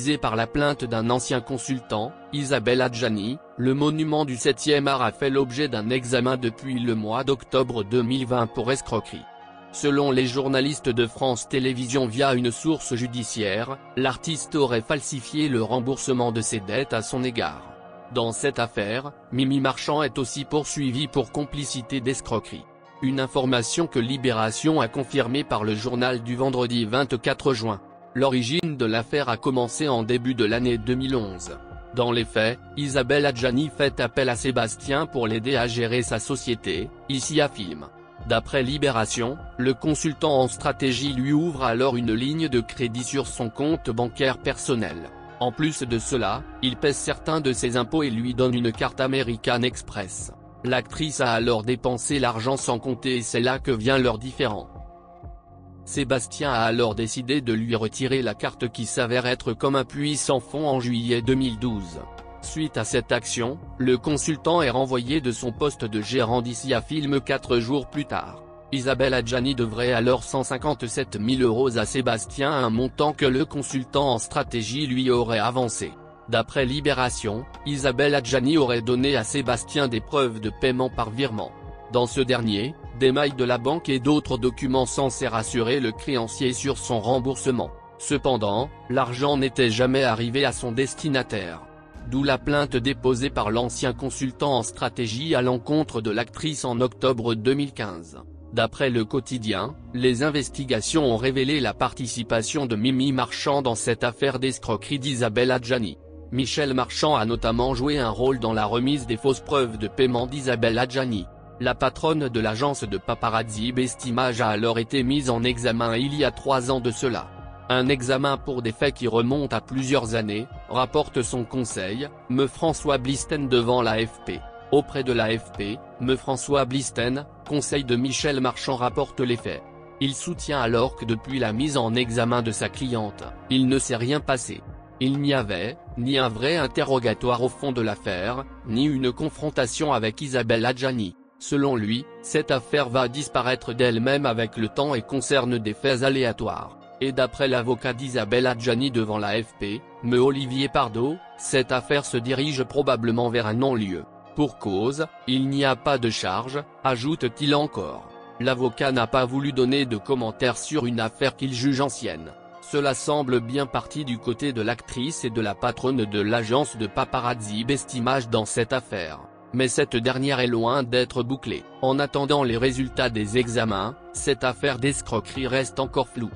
visé par la plainte d'un ancien consultant, Isabelle Adjani. Le monument du 7e art a fait l'objet d'un examen depuis le mois d'octobre 2020 pour escroquerie. Selon les journalistes de France Télévisions via une source judiciaire, l'artiste aurait falsifié le remboursement de ses dettes à son égard. Dans cette affaire, Mimi Marchand est aussi poursuivie pour complicité d'escroquerie. Une information que Libération a confirmée par le journal du vendredi 24 juin. L'origine de l'affaire a commencé en début de l'année 2011. Dans les faits, Isabelle Adjani fait appel à Sébastien pour l'aider à gérer sa société, ICIA Film. D'après Libération, le consultant en stratégie lui ouvre alors une ligne de crédit sur son compte bancaire personnel. En plus de cela, il pèse certains de ses impôts et lui donne une carte American Express. L'actrice a alors dépensé l'argent sans compter et c'est là que vient leur différend. Sébastien a alors décidé de lui retirer la carte qui s'avère être comme un puits sans fond en juillet 2012. Suite à cette action, le consultant est renvoyé de son poste de gérant d'ICIA Film 4 jours plus tard. Isabelle Adjani devrait alors 157 000 € à Sébastien, un montant que le consultant en stratégie lui aurait avancé. D'après Libération, Isabelle Adjani aurait donné à Sébastien des preuves de paiement par virement. Dans ce dernier, des mails de la banque et d'autres documents censés rassurer le créancier sur son remboursement. Cependant, l'argent n'était jamais arrivé à son destinataire. D'où la plainte déposée par l'ancien consultant en stratégie à l'encontre de l'actrice en octobre 2015. D'après Le Quotidien, les investigations ont révélé la participation de Mimi Marchand dans cette affaire d'escroquerie d'Isabelle Adjani. Michel Marchand a notamment joué un rôle dans la remise des fausses preuves de paiement d'Isabelle Adjani. La patronne de l'agence de paparazzi Best Image a alors été mise en examen il y a 3 ans de cela. Un examen pour des faits qui remontent à plusieurs années, rapporte son conseil, me François Blisten devant l'AFP. Auprès de l'AFP, me François Blisten, conseil de Michel Marchand rapporte les faits. Il soutient alors que depuis la mise en examen de sa cliente, il ne s'est rien passé. Il n'y avait, ni un vrai interrogatoire au fond de l'affaire, ni une confrontation avec Isabelle Adjani. Selon lui, cette affaire va disparaître d'elle-même avec le temps et concerne des faits aléatoires. Et d'après l'avocat d'Isabelle Adjani devant l'AFP, me Olivier Pardo, cette affaire se dirige probablement vers un non-lieu. Pour cause, il n'y a pas de charge, ajoute-t-il encore. L'avocat n'a pas voulu donner de commentaires sur une affaire qu'il juge ancienne. Cela semble bien parti du côté de l'actrice et de la patronne de l'agence de paparazzi Best Image dans cette affaire. Mais cette dernière est loin d'être bouclée. En attendant les résultats des examens, cette affaire d'escroquerie reste encore floue.